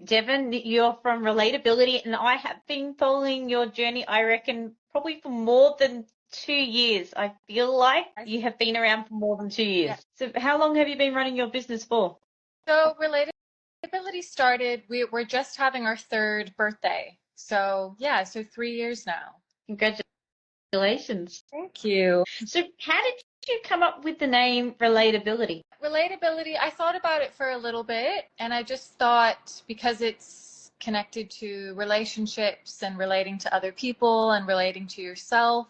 Devon, you're from Relatability, and I have been following your journey, I reckon, probably for more than 2 years. I feel like you have been around for more than 2 years. Yeah. So how long have you been running your business for? So Relatability started, we're just having our third birthday. So yeah, so 3 years now. Congratulations. Thank you. So how did you come up with the name Relatability? Relatability, I thought about it for a little bit, and I just thought because it's connected to relationships and relating to other people and relating to yourself.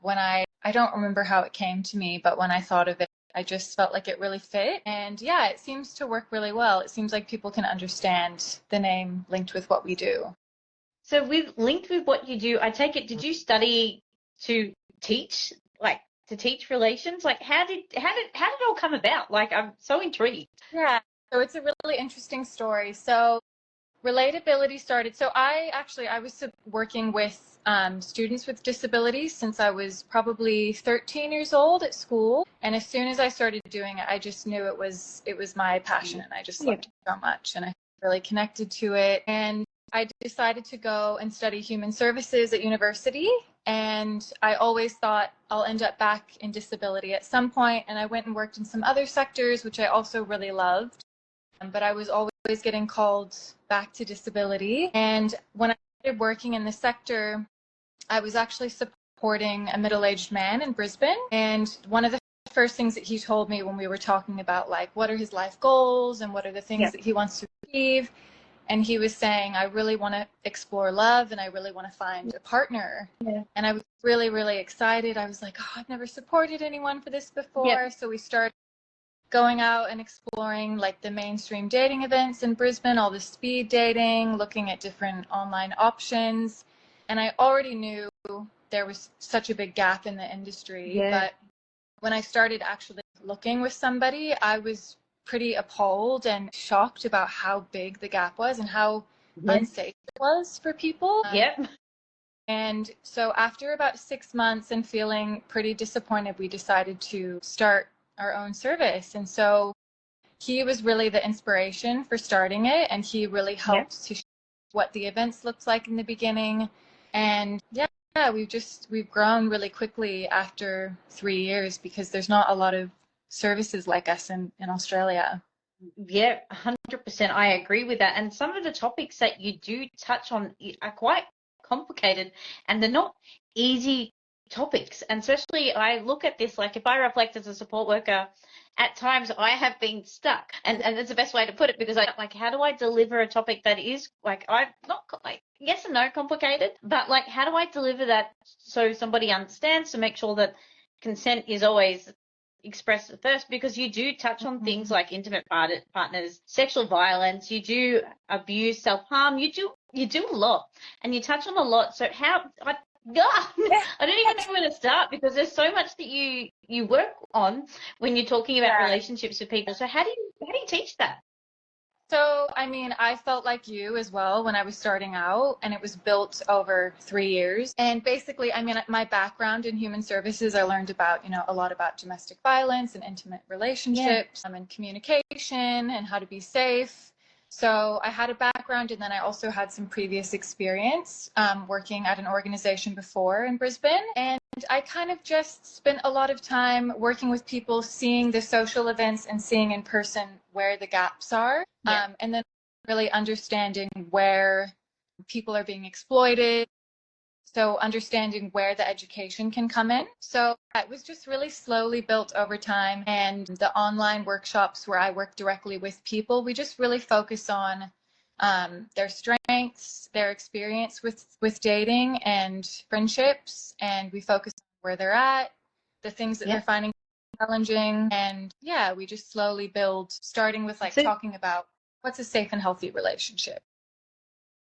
When I don't remember how it came to me, but when I thought of it, I just felt like it really fit. And yeah, it seems to work really well. It seems like people can understand the name linked with what we do. So with linked with what you do, I take it, did you study to teach, like to teach relations? Like how did it all come about? Like I'm so intrigued. Yeah, so it's a really interesting story. So Relatability started. So I was working with students with disabilities since I was probably 13 years old at school. And as soon as I started doing it, I just knew it was my passion, and I just loved it so much, and I really connected to it. And I decided to go and study human services at university. And I always thought I'll end up back in disability at some point. And I went and worked in some other sectors, which I also really loved. But I was always getting called back to disability. And when I started working in the sector, I was actually supporting a middle-aged man in Brisbane. And one of the first things that he told me when we were talking about like what are his life goals and what are the things that he wants to achieve, and he was saying, I really want to explore love and I really want to find a partner. Yeah. And I was really, really excited. I was like, oh, I've never supported anyone for this before. Yeah. So we started going out and exploring like the mainstream dating events in Brisbane, all the speed dating, looking at different online options. And I already knew there was such a big gap in the industry. Yeah. But when I started actually looking with somebody, I was pretty appalled and shocked about how big the gap was and how unsafe it was for people. Yep. And so after about 6 months and feeling pretty disappointed, we decided to start our own service. And so he was really the inspiration for starting it, and he really helped to show what the events looked like in the beginning. And yeah, we've grown really quickly after 3 years because there's not a lot of services like us in Australia. Yeah, 100%. I agree with that. And some of the topics that you do touch on are quite complicated, and they're not easy topics. And especially I look at this, like if I reflect as a support worker, at times I have been stuck. And that's the best way to put it, because I like, how do I deliver a topic that is like, I'm not like yes and no complicated, but like how do I deliver that so somebody understands, to make sure that consent is always expressed first, because you do touch on things like intimate partners, sexual violence, you do abuse, self-harm, you do a lot, and you touch on a lot. So I don't even know where to start, because there's so much that you work on when you're talking about relationships with people. So how do you teach that? So, I mean, I felt like you as well when I was starting out, and it was built over 3 years. And basically, I mean, my background in human services, I learned about, a lot about domestic violence and intimate relationships and communication and how to be safe. So I had a background, and then I also had some previous experience working at an organization before in Brisbane. And I kind of just spent a lot of time working with people, seeing the social events and seeing in person where the gaps are. And then really understanding where people are being exploited. So understanding where the education can come in. So it was just really slowly built over time. And the online workshops where I work directly with people, we just really focus on their strengths, their experience with dating and friendships. And we focus on where they're at, the things that they're finding challenging. And yeah, we just slowly build, starting with talking about what's a safe and healthy relationship.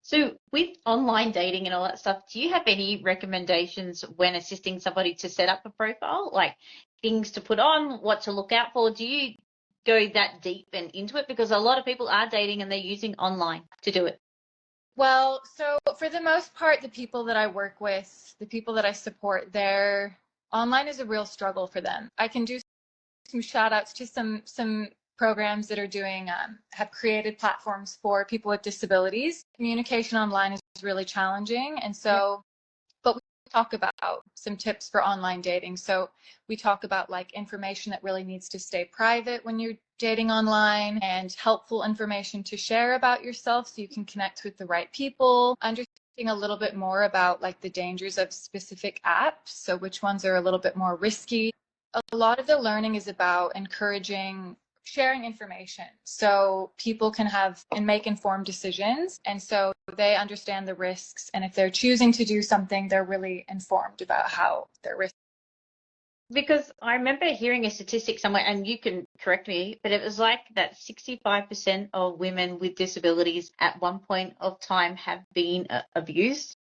So with online dating and all that stuff, do you have any recommendations when assisting somebody to set up a profile, like things to put on, what to look out for? Do you go that deep and into it? Because a lot of people are dating and they're using online to do it. Well, so for the most part, the people that I work with, the people that I support, their online is a real struggle for them. I can do some shout outs to some programs that are doing have created platforms for people with disabilities. Communication online is really challenging, and so but we talk about some tips for online dating. So we talk about like information that really needs to stay private when you're dating online, and helpful information to share about yourself so you can connect with the right people. Understanding a little bit more about like the dangers of specific apps, so which ones are a little bit more risky. A lot of the learning is about encouraging sharing information so people can have and make informed decisions, and so they understand the risks, and if they're choosing to do something, they're really informed about how their risk. Because I remember hearing a statistic somewhere, and you can correct me, but it was like that 65% of women with disabilities at one point of time have been abused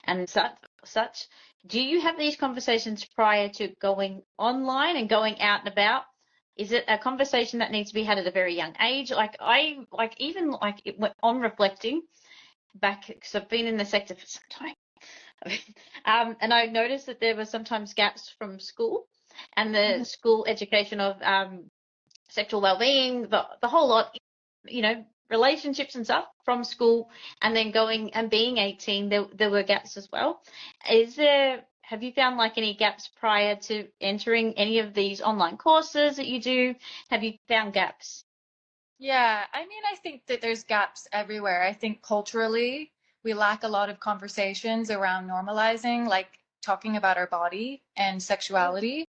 and such. Do you have these conversations prior to going online and going out and about? Is it a conversation that needs to be had at a very young age? On reflecting back, because I've been in the sector for some time, and I noticed that there were sometimes gaps from school and the school education of sexual well-being, the whole lot, relationships and stuff from school, and then going and being 18, there were gaps as well. Have you found like any gaps prior to entering any of these online courses that you do? Have you found gaps? Yeah, I mean, I think that there's gaps everywhere. I think culturally, we lack a lot of conversations around normalizing, like talking about our body and sexuality.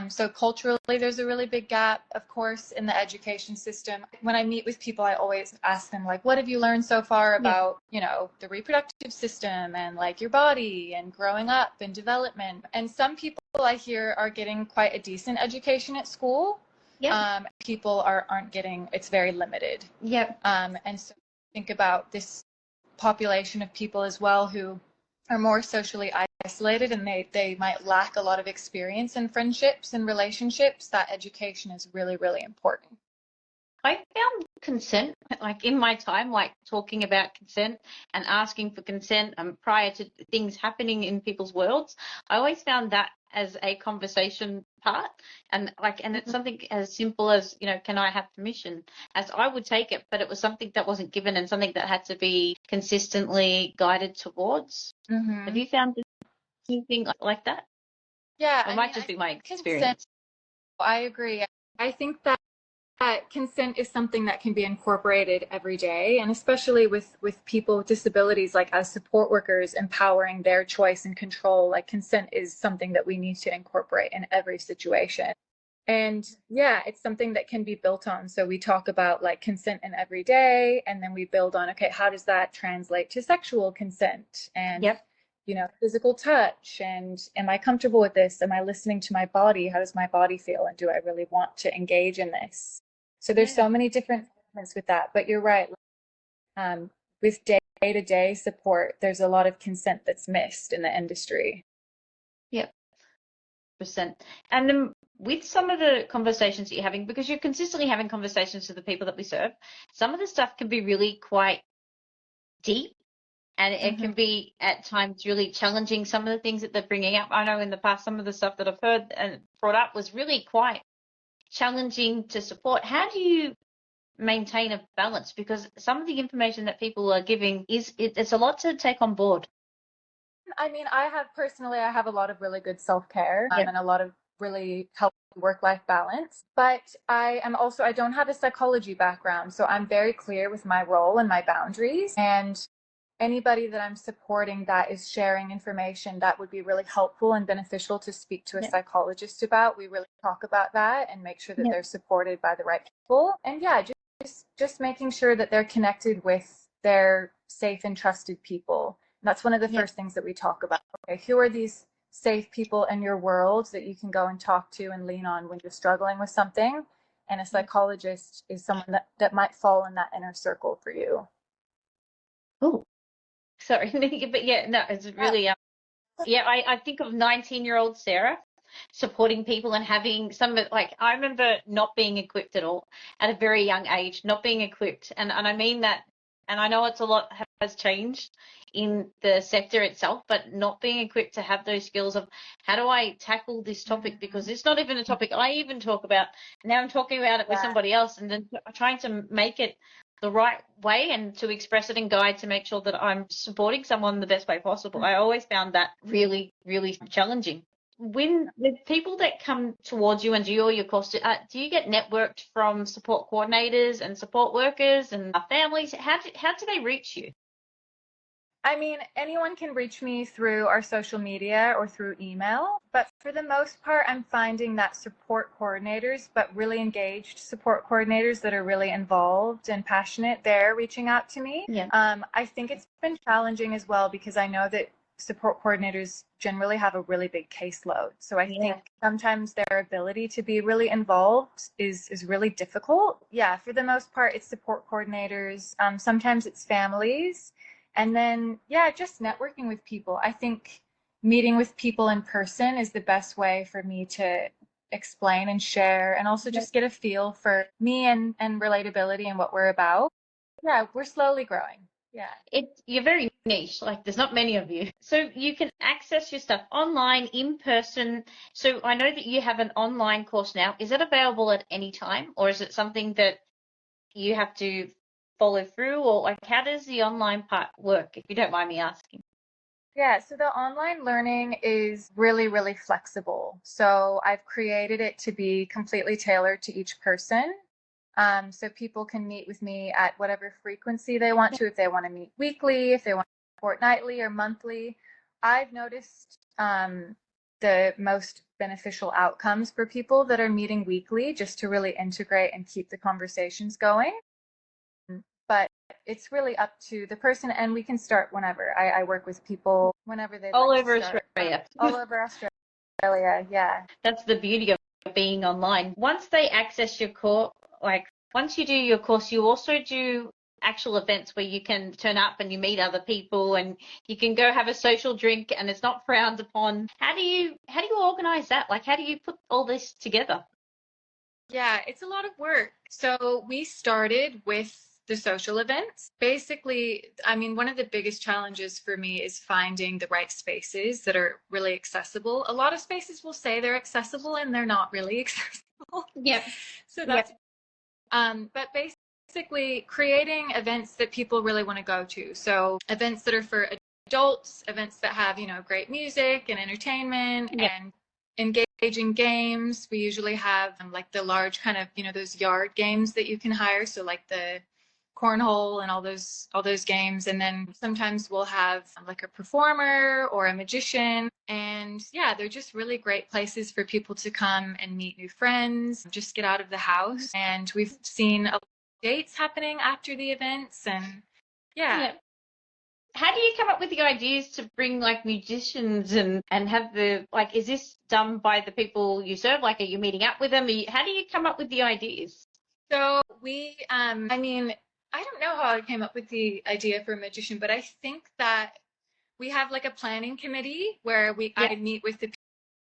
So culturally, there's a really big gap, of course, in the education system. When I meet with people, I always ask them, like, what have you learned so far about, the reproductive system and like your body and growing up and development? And some people I hear are getting quite a decent education at school. People aren't getting, it's very limited. And so think about this population of people as well who are more socially isolated, and they might lack a lot of experience in friendships and relationships. That education is really, really important. I found consent, like in my time, like talking about consent and asking for consent prior to things happening in people's worlds. I always found that as a conversation part, and it's something as simple as, can I have permission? As I would take it, but it was something that wasn't given and something that had to be consistently guided towards. Have you found anything like that? Yeah, it might just be my experience. Consent, I agree. I think that consent is something that can be incorporated every day, and especially with people with disabilities, like as support workers, empowering their choice and control. Like consent is something that we need to incorporate in every situation. And it's something that can be built on. So we talk about like consent in every day, and then we build on, okay, how does that translate to sexual consent and physical touch, and am I comfortable with this? Am I listening to my body? How does my body feel? And do I really want to engage in this? So there's so many different elements with that, but you're right. With day-to-day support, there's a lot of consent that's missed in the industry. Percent. And then with some of the conversations that you're having, because you're consistently having conversations with the people that we serve, some of the stuff can be really quite deep, and it can be at times really challenging. Some of the things that they're bringing up, I know in the past, some of the stuff that I've heard and brought up was really quite challenging to support. How do you maintain a balance? Because some of the information that people are giving it's a lot to take on board. I mean, I have a lot of really good self-care and a lot of really healthy work-life balance, but I don't have a psychology background, so I'm very clear with my role and my boundaries. And anybody that I'm supporting that is sharing information that would be really helpful and beneficial to speak to a psychologist about, we really talk about that and make sure that they're supported by the right people. And just making sure that they're connected with their safe and trusted people. And that's one of the first things that we talk about. Okay, who are these safe people in your world that you can go and talk to and lean on when you're struggling with something? And a psychologist is someone that might fall in that inner circle for you. Oh, sorry. But it's really, I think of 19-year-old Sarah supporting people and having I remember not being equipped at all at a very young age, not being equipped. And I mean that And I know it's a lot has changed in the sector itself, but not being equipped to have those skills of how do I tackle this topic, because it's not even a topic I even talk about. Now I'm talking about it with somebody else, and then trying to make it the right way and to express it and guide to make sure that I'm supporting someone the best way possible. I always found that really, really challenging. When the people that come towards you and do all your course, do you get networked from support coordinators and support workers and families? How do they reach you? I mean, anyone can reach me through our social media or through email, but for the most part, I'm finding that support coordinators, but really engaged support coordinators that are really involved and passionate, they're reaching out to me. Yeah. I think it's been challenging as well because I know that support coordinators generally have a really big caseload. So I think sometimes their ability to be really involved is really difficult. Yeah, for the most part, it's support coordinators. Sometimes it's families. And then, just networking with people. I think meeting with people in person is the best way for me to explain and share and also just get a feel for me and relatability and what we're about. Yeah, we're slowly growing. Yeah. You're very niche, like there's not many of you. So you can access your stuff online, in person. So I know that you have an online course now. Is it available at any time, or is it something that you have to follow through, or like how does the online part work, if you don't mind me asking? Yeah, so the online learning is really, really flexible. So I've created it to be completely tailored to each person. So people can meet with me at whatever frequency they want to, if they want to meet weekly, if they want fortnightly or monthly. I've noticed the most beneficial outcomes for people that are meeting weekly, just to really integrate and keep the conversations going. But it's really up to the person, and we can start whenever. I work with people whenever they all like over to start. Australia. All over Australia, yeah. That's the beauty of being online. Once they access your course, like once you do your course, you also do actual events where you can turn up and you meet other people and you can go have a social drink and it's not frowned upon. How do you organize that? Like how do you put all this together? Yeah, it's a lot of work. So we started with the social events. Basically, I mean, one of the biggest challenges for me is finding the right spaces that are really accessible. A lot of spaces will say they're accessible and they're not really accessible. Yeah. So that's but basically creating events that people really want to go to. So events that are for adults, events that have, great music and entertainment and engaging games. We usually have like the large kind of, those yard games that you can hire. So like the cornhole and all those games. And then sometimes we'll have like a performer or a magician. And they're just really great places for people to come and meet new friends, just get out of the house. And we've seen a lot of dates happening after the events. And how do you come up with the ideas to bring like musicians and have the, like, is this done by the people you serve? Like, are you meeting up with them? How do you come up with the ideas? So we, I mean, I don't know how I came up with the idea for a magician, but I think that we have like a planning committee where I meet with the people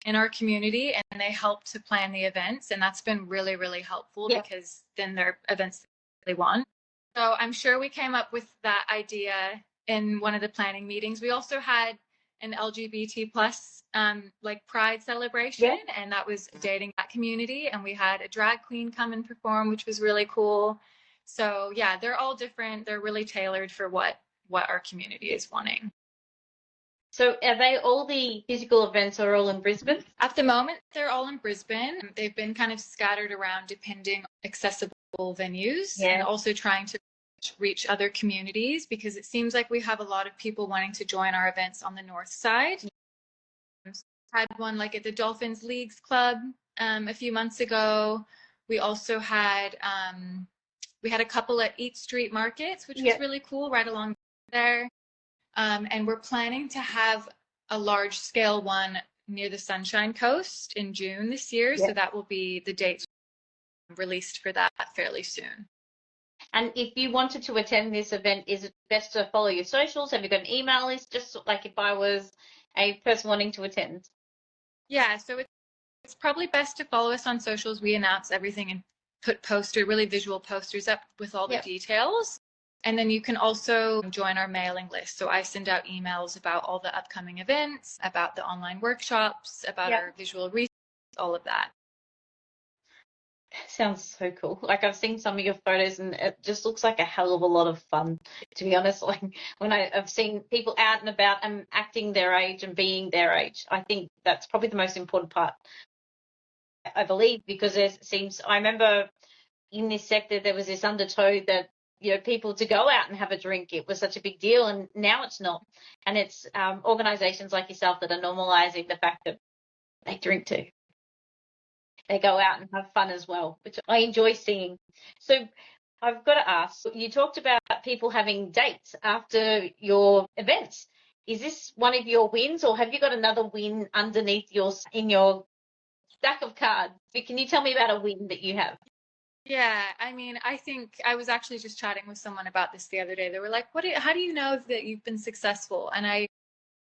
in our community and they help to plan the events. And that's been really, really helpful because then they're events they want. So I'm sure we came up with that idea in one of the planning meetings. We also had an LGBT plus like pride celebration, and that was dating that community. And we had a drag queen come and perform, which was really cool. So they're all different. They're really tailored for what our community is wanting. So are they all the physical events are all in Brisbane? At the moment, they're all in Brisbane. They've been kind of scattered around depending on accessible venues and also trying to reach other communities, because it seems like we have a lot of people wanting to join our events on the north side. Had one like at the Dolphins Leagues Club a few months ago. We also had we had a couple at Eat Street Markets, which was really cool, right along there. And we're planning to have a large scale one near the Sunshine Coast in June this year. So that will be the dates released for that fairly soon. And if you wanted to attend this event, is it best to follow your socials? Have you got an email list? Just like if I was a person wanting to attend. Yeah, so it's probably best to follow us on socials. We announce everything and put really visual posters up with all the details. And then you can also join our mailing list. So I send out emails about all the upcoming events, about the online workshops, about our visual research, all of that. Sounds so cool. Like, I've seen some of your photos and it just looks like a hell of a lot of fun, to be honest. Like, when I've seen people out and about and acting their age and being their age, I think that's probably the most important part, I believe, because I remember in this sector there was this undertow that, you know, people to go out and have a drink, it was such a big deal, and now it's not. And it's organizations like yourself that are normalizing the fact that they drink too. They go out and have fun as well, which I enjoy seeing. So I've got to ask, you talked about people having dates after your events. Is this one of your wins, or have you got another win underneath in your stack of cards? Can you tell me about a win that you have? Yeah, I mean, I think I was actually just chatting with someone about this the other day. They were like, how do you know that you've been successful? And I,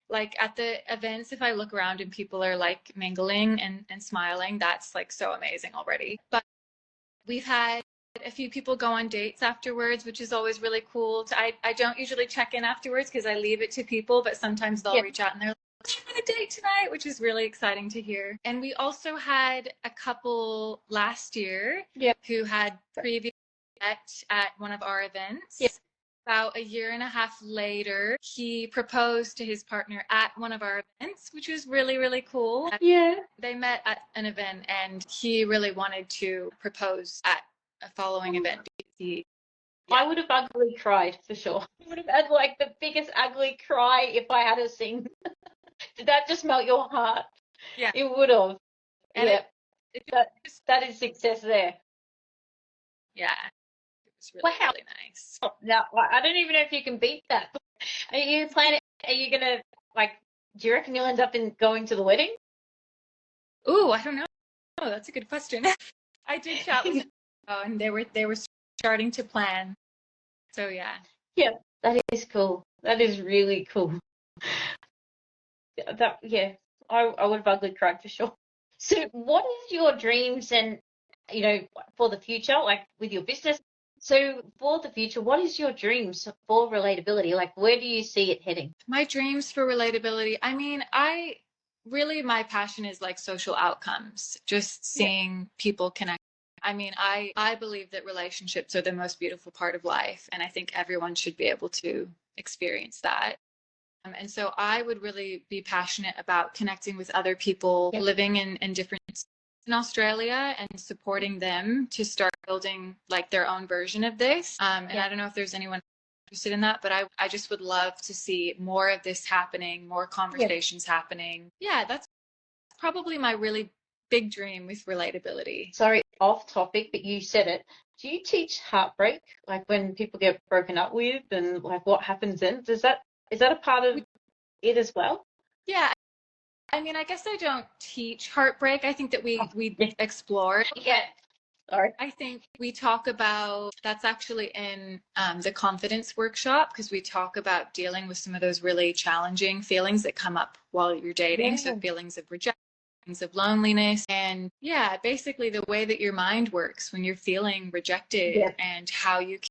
like, at the events, if I look around and people are like mingling and smiling, that's like so amazing already. But we've had a few people go on dates afterwards, which is always really cool. I don't usually check in afterwards because I leave it to people, but sometimes they'll reach out and they're like, I'm on a date tonight, which is really exciting to hear. And we also had a couple last year who had previously met at one of our events. About a year and a half later, he proposed to his partner at one of our events, which was really, really cool. Yeah. They met at an event and he really wanted to propose at a following event. I would have ugly cried for sure. I would have had like the biggest ugly cry if I had a sing. Did that just melt your heart? Yeah. It would have. And that is success there. Yeah. It was really, really nice. Now, I don't even know if you can beat that. Are you planning, are you going to, like, do you reckon you'll end up going to the wedding? Ooh, I don't know. Oh, that's a good question. I did chat with them, and they were starting to plan. So yeah. Yeah, that is cool. That is really cool. I would have ugly cried for sure. So what is your dreams and, you know, for the future, like with your business? So for the future, what is your dreams for relatability? Like, where do you see it heading? My dreams for relatability, I mean, my passion is like social outcomes, just seeing people connect. I mean, I believe that relationships are the most beautiful part of life, and I think everyone should be able to experience that. And so I would really be passionate about connecting with other people living in different in Australia and supporting them to start building like their own version of this. And I don't know if there's anyone interested in that, but I just would love to see more of this happening, more conversations happening. Yeah, that's probably my really big dream with relatability. Sorry, off topic, but you said it. Do you teach heartbreak, like when people get broken up with and like what happens then? Is that a part of it as well? Yeah. I mean, I guess I don't teach heartbreak. I think that we explore. Yeah. Sorry. I think we talk about, that's actually in the confidence workshop, because we talk about dealing with some of those really challenging feelings that come up while you're dating. Yeah. So feelings of rejection, feelings of loneliness, and basically the way that your mind works when you're feeling rejected and how you can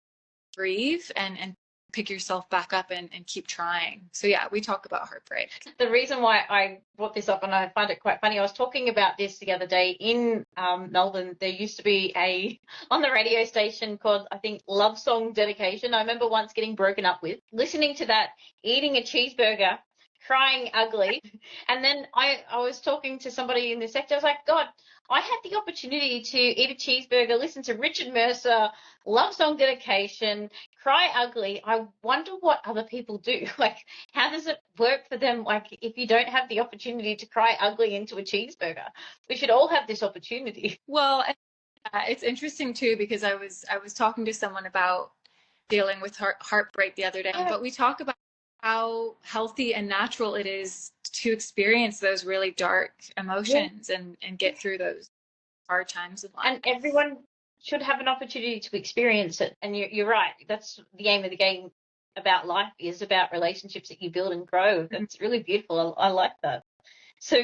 grieve and pick yourself back up and keep trying. So yeah, we talk about heartbreak. The reason why I brought this up, and I find it quite funny, I was talking about this the other day in Melbourne. There used to be on the radio station called, I think, Love Song Dedication. I remember once getting broken up with, listening to that, eating a cheeseburger, crying ugly. And then I was talking to somebody in the sector. I was like, God, I had the opportunity to eat a cheeseburger, listen to Richard Mercer, Love Song Dedication, cry ugly. I wonder what other people do. Like, how does it work for them? Like, if you don't have the opportunity to cry ugly into a cheeseburger, we should all have this opportunity. Well, it's interesting too, because I was talking to someone about dealing with heartbreak the other day, but we talk about how healthy and natural it is to experience those really dark emotions and get through those hard times in life. And everyone should have an opportunity to experience it. And you're right. That's the aim of the game about life, is about relationships that you build and grow. That's really beautiful. I like that. So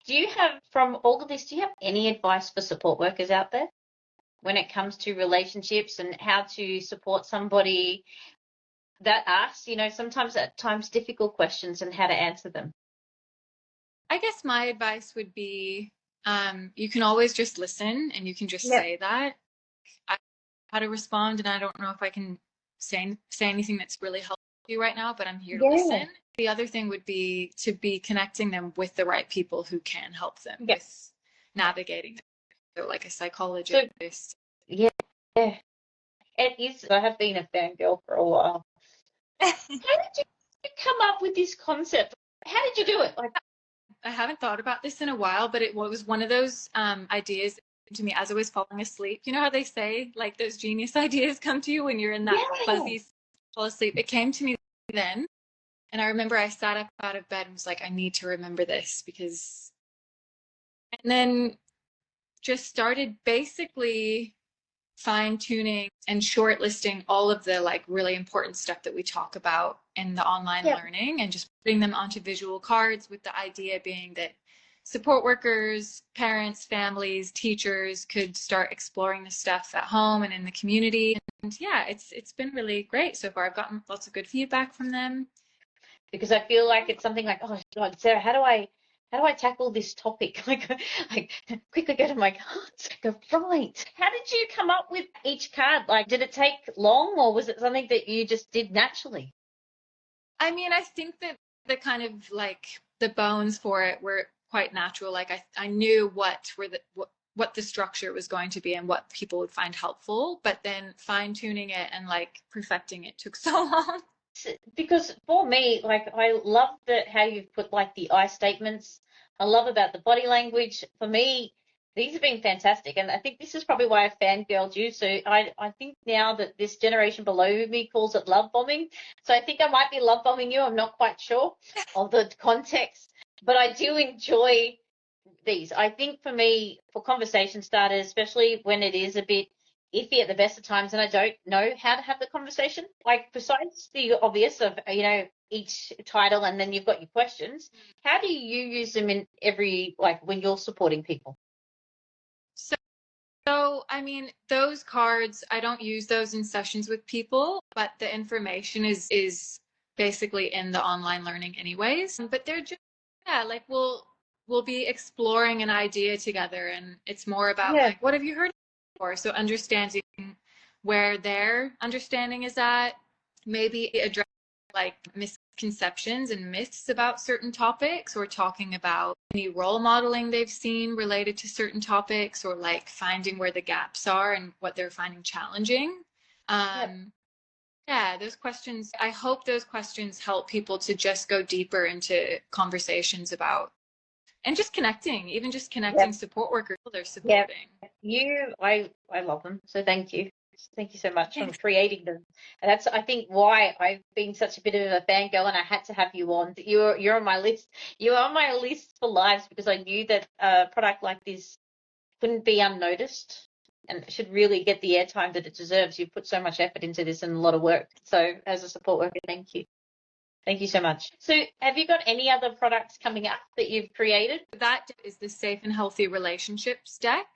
do you have, from all of this, do you have any advice for support workers out there when it comes to relationships and how to support somebody that asks, sometimes at times difficult questions and how to answer them? I guess my advice would be you can always just listen and you can just say that. I how to respond, and I don't know if I can say anything that's really helpful to you right now, but I'm here to listen. The other thing would be to be connecting them with the right people who can help them with navigating. So like a psychologist. Yeah, it is. I have been a fangirl for a while. How did you come up with this concept? How did you do it? Like, I haven't thought about this in a while, but it was one of those ideas to me as I was falling asleep. You know how they say like those genius ideas come to you when you're in that fuzzy fall asleep? It came to me then. And I remember I sat up out of bed and was like, I need to remember this because, and then just started basically fine tuning and shortlisting all of the like really important stuff that we talk about in the online learning and just putting them onto visual cards, with the idea being that support workers, parents, families, teachers could start exploring the stuff at home and in the community. And yeah, it's been really great so far. I've gotten lots of good feedback from them. Because I feel like it's something like, oh God, Sarah, how do I tackle this topic? Like quickly go to my cards. Go, right. How did you come up with each card? Like, did it take long, or was it something that you just did naturally? I mean, I think that the kind of like the bones for it were quite natural. Like I knew what the structure was going to be and what people would find helpful, but then fine tuning it and like perfecting it took so long. Because for me, like, I love how you've put like the I statements. I love about the body language. For me, these have been fantastic, and I think this is probably why I fangirled you. So I think now that this generation below me calls it love bombing. So I think I might be love bombing you. I'm not quite sure of the context, but I do enjoy these. I think for me, for conversation starters, especially when it is a bit iffy at the best of times and I don't know how to have the conversation, like besides the obvious of, each title and then you've got your questions, how do you use them in like when you're supporting people? So, I mean, those cards, I don't use those in sessions with people, but the information is basically in the online learning anyways. But they're just, like we'll be exploring an idea together, and it's more about like, what have you heard before? So understanding where their understanding is at, maybe address like misconceptions and myths about certain topics, or talking about any role modeling they've seen related to certain topics, or like finding where the gaps are and what they're finding challenging. Yeah, those questions, I hope those questions help people to just go deeper into conversations about and just connecting, even just connecting support workers they're supporting. I love them. So thank you. Thank you so much for creating them. And that's, I think, why I've been such a bit of a fangirl, and I had to have you on. You're on my list. You're on my list for lives, because I knew that a product like this couldn't be unnoticed and should really get the airtime that it deserves. You've put so much effort into this and a lot of work. So as a support worker, thank you. Thank you so much. So have you got any other products coming up that you've created? That is the Safe and Healthy Relationships deck.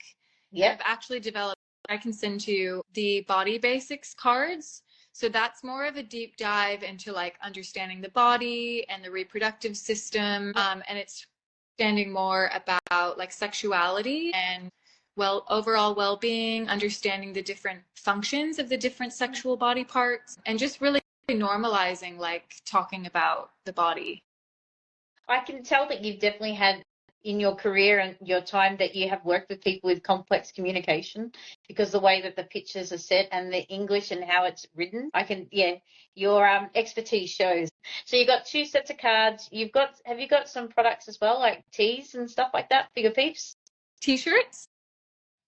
Yeah, I've actually developed, I can send to you the Body Basics cards. So that's more of a deep dive into like understanding the body and the reproductive system. And it's understanding more about like sexuality and overall well-being, understanding the different functions of the different sexual body parts, and just really normalizing like talking about the body. I can tell that you've definitely had in your career and your time that you have worked with people with complex communication, because the way that the pictures are set and the English and how it's written, your expertise shows. So you've got 2 sets of cards. Have you got some products as well, like tees and stuff like that for your peeps? T-shirts?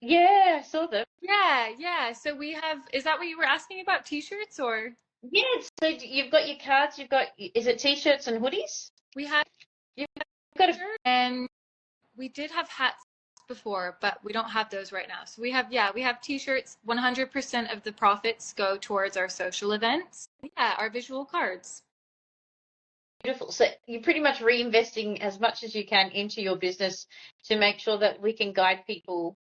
Yeah, I saw them. Yeah. So we have, is that what you were asking about, T-shirts or? Yes. So you've got your cards, is it T-shirts and hoodies? You've got a shirt, and we did have hats before, but we don't have those right now. So we have T-shirts. 100% of the profits go towards our social events. Yeah, our visual cards. Beautiful. So you're pretty much reinvesting as much as you can into your business to make sure that we can guide people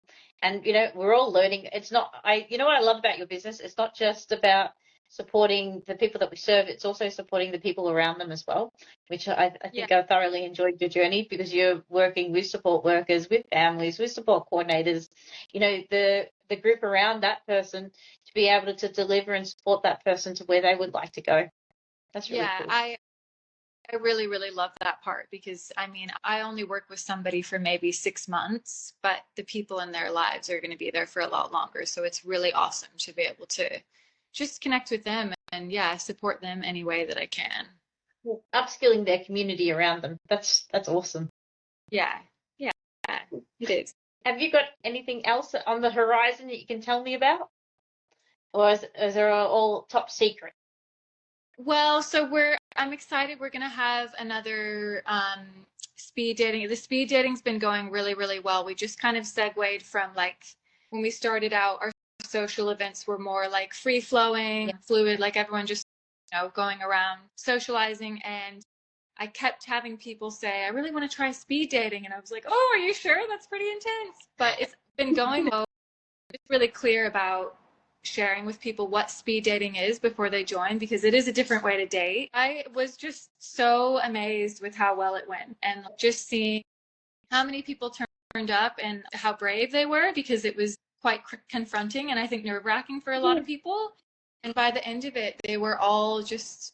And, we're all learning. It's not, you know what I love about your business? It's not just about supporting the people that we serve, it's also supporting the people around them as well, which I Yeah. think I thoroughly enjoyed your journey, because you're working with support workers, with families, with support coordinators, the group around that person, to be able to deliver and support that person to where they would like to go. That's really Yeah, cool. I really, really love that part, because I mean, I only work with somebody for maybe 6 months, but the people in their lives are going to be there for a lot longer. So it's really awesome to be able to just connect with them and yeah, support them any way that I can. Upskilling their community around them. That's awesome. Yeah, yeah, it is. Have you got anything else on the horizon that you can tell me about? Or is there all top secret? Well, I'm excited. We're gonna have another speed dating. The speed dating's been going really, really well. We just kind of segued from like when we started out, our social events were more like free flowing, fluid, like everyone just, going around socializing. And I kept having people say, I really want to try speed dating. And I was like, oh, are you sure? That's pretty intense. But it's been going well. Just really clear about sharing with people what speed dating is before they join, because it is a different way to date. I was just so amazed with how well it went, and just seeing how many people turned up and how brave they were, because it was quite confronting and I think nerve-wracking for a lot of people. And by the end of it, they were all just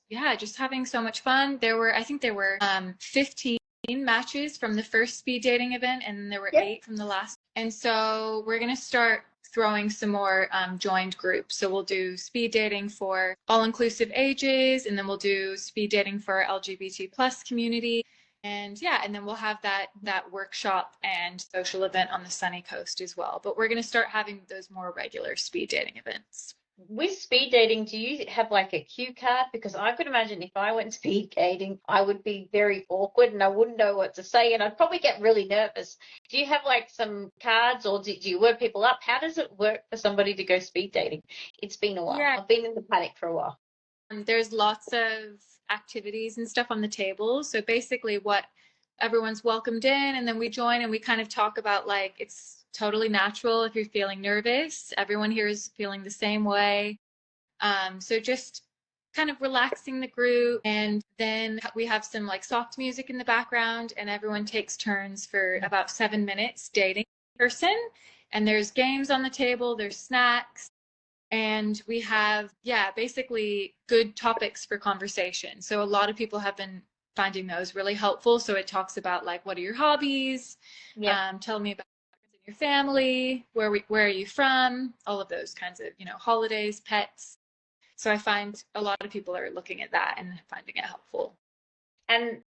having so much fun. I think there were 15 matches from the first speed dating event, and there were 8 from the last. And so we're going to start throwing some more joined groups. So we'll do speed dating for all-inclusive ages, and then we'll do speed dating for our LGBT plus community. And and then we'll have that workshop and social event on the Sunny Coast as well. But we're going to start having those more regular speed dating events. With speed dating, do you have like a cue card? Because I could imagine if I went speed dating, I would be very awkward and I wouldn't know what to say, and I'd probably get really nervous. Do you have like some cards, or do you work people up? How does it work for somebody to go speed dating? It's been a while. Yeah. I've been in the panic for a while. There's lots of activities and stuff on the table. So basically what everyone's welcomed in, and then we join and we kind of talk about, like, it's totally natural if you're feeling nervous. Everyone here is feeling the same way. So just kind of relaxing the group. And then we have some like soft music in the background, and everyone takes turns for about 7 minutes dating a person. And there's games on the table, there's snacks. And we have, basically good topics for conversation. So a lot of people have been finding those really helpful. So it talks about like, what are your hobbies? Tell me about your family, where are you from? All of those kinds of, holidays, pets. So I find a lot of people are looking at that and finding it helpful. And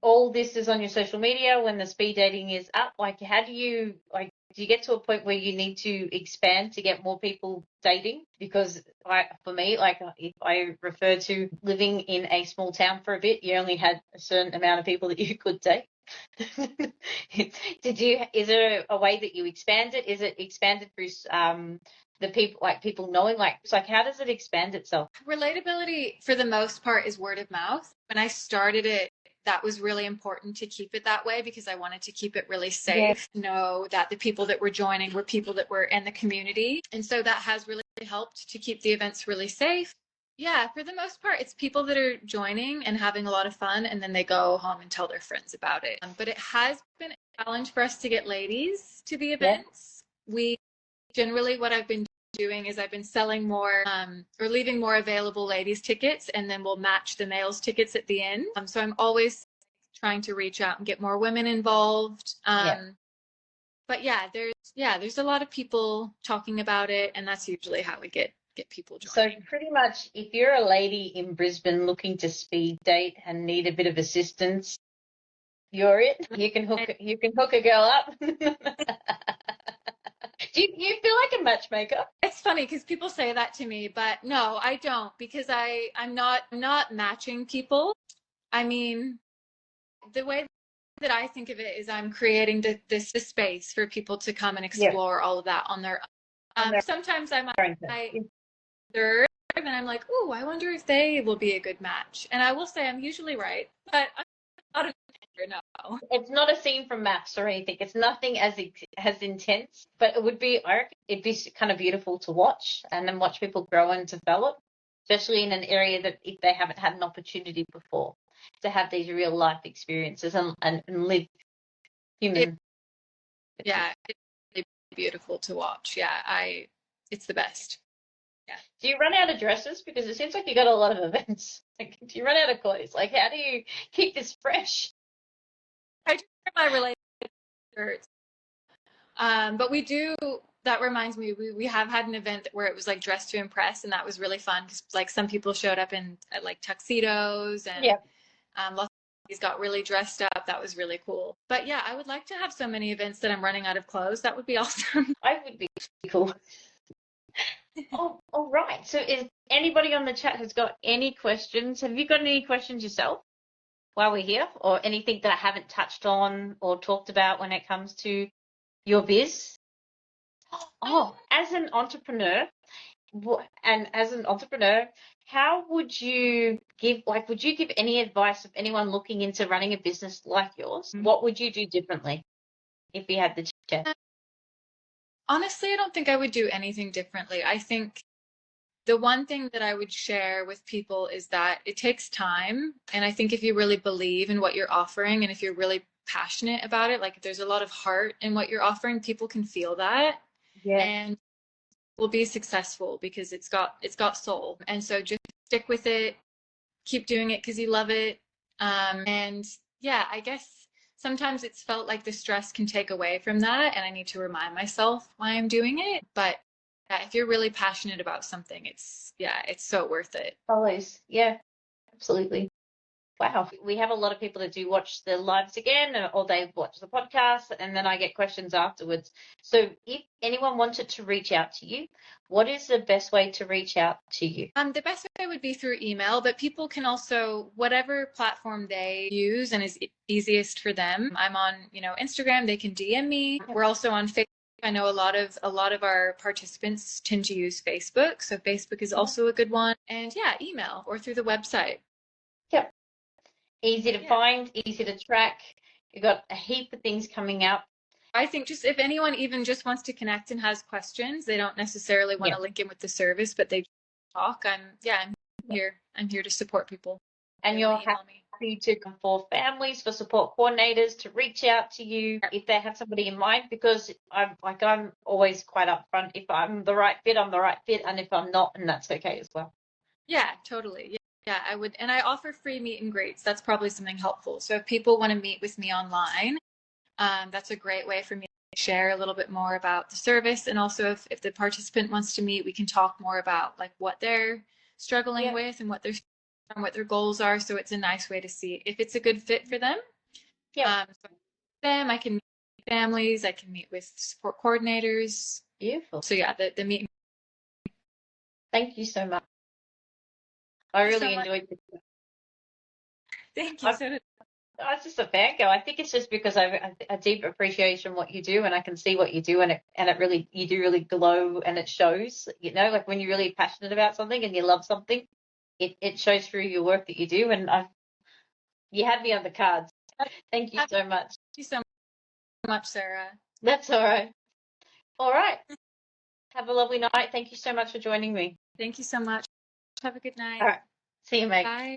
all this is on your social media when the speed dating is up. Like, how do you do you get to a point where you need to expand to get more people dating? Because for me, like, if I refer to living in a small town for a bit, you only had a certain amount of people that you could date. Is there a way that you expand it? Is it expanded through the people, like people knowing, like, it's like, how does it expand itself? Relatability for the most part is word of mouth. When I started it, that was really important to keep it that way, because I wanted to keep it really safe. Know that the people that were joining were people that were in the community. And so that has really helped to keep the events really safe. Yeah, for the most part, it's people that are joining and having a lot of fun, and then they go home and tell their friends about it. But it has been a challenge for us to get ladies to the events. We generally, what I've been doing is I've been selling more or leaving more available ladies tickets, and then we'll match the males tickets at the end. So I'm always trying to reach out and get more women involved. But there's a lot of people talking about it, and that's usually how we get people joining. So pretty much, if you're a lady in Brisbane looking to speed date and need a bit of assistance, you're it. You can hook a girl up. Do you feel like a matchmaker? It's funny because people say that to me, but no, I don't, because I'm not matching people. I mean, the way that I think of it is I'm creating this space for people to come and explore all of that on their own. Sometimes I observe and I'm like, oh, I wonder if they will be a good match. And I will say I'm usually right, but I'm not No. It's not a scene from Maps or anything. It's nothing as intense, but it would be, I reckon it'd be kind of beautiful to watch and then watch people grow and develop, especially in an area that if they haven't had an opportunity before to have these real life experiences and live human. Yeah, it's really beautiful to watch. Yeah, it's the best. Yeah. Do you run out of dresses? Because it seems like you got a lot of events. Like, do you run out of clothes? Like, how do you keep this fresh? I do wear my related shirts. But we do, that reminds me, we have had an event where it was like dress to impress, and that was really fun because like some people showed up in like tuxedos, and Yeah. lots of ladies got really dressed up. That was really cool. But yeah, I would like to have so many events that I'm running out of clothes. That would be awesome. I would be cool. Oh, all right. So if anybody on the chat has got any questions, have you got any questions yourself while we're here, or anything that I haven't touched on or talked about when it comes to your biz? Oh, as an entrepreneur, how would you would you give any advice of anyone looking into running a business like yours? What would you do differently if you had the chance? Honestly, I don't think I would do anything differently. I think the one thing that I would share with people is that it takes time. And I think if you really believe in what you're offering and if you're really passionate about it, like if there's a lot of heart in what you're offering, people can feel that. Yeah. And will be successful because it's got soul. And so just stick with it, keep doing it because you love it. And yeah, I guess sometimes it's felt like the stress can take away from that, and I need to remind myself why I'm doing it. But yeah, if you're really passionate about something, it's so worth it. Always. Yeah, absolutely. Wow. We have a lot of people that do watch the lives again, or they watch the podcast, and then I get questions afterwards. So if anyone wanted to reach out to you, what is the best way to reach out to you? The best way would be through email, but people can also, whatever platform they use and is easiest for them. I'm on, Instagram, they can DM me. We're also on Facebook. I know a lot of our participants tend to use Facebook, so Facebook is also a good one. And yeah, email or through the website. Yep. Easy to find, easy to track. You've got a heap of things coming up. I think just if anyone even just wants to connect and has questions, they don't necessarily want to link in with the service, but they talk. I'm here. I'm here to support people. And you're happy to come for families, for support coordinators to reach out to you if they have somebody in mind, because I'm always quite upfront. If I'm the right fit, I'm the right fit, and if I'm not, and that's okay as well. Yeah, totally. Yeah, I would, and I offer free meet and greets. That's probably something helpful. So if people want to meet with me online, that's a great way for me to share a little bit more about the service. And also if the participant wants to meet, we can talk more about like what they're struggling with and what their goals are. So it's a nice way to see if it's a good fit for them. Yeah. I can meet with families, I can meet with support coordinators. Beautiful. So yeah, the meet. Thank you so much. I really enjoyed it. Thank you. I was just a fangirl. I think it's just because I have a deep appreciation what you do, and I can see what you do, and it really, you do really glow, and it shows. Like when you're really passionate about something and you love something, it shows through your work that you do. And you had me on the cards. Thank you so much. Thank you so much, Sarah. That's all right. All right. Have a lovely night. Thank you so much for joining me. Thank you so much. Have a good night. All right. See you, mate. Bye.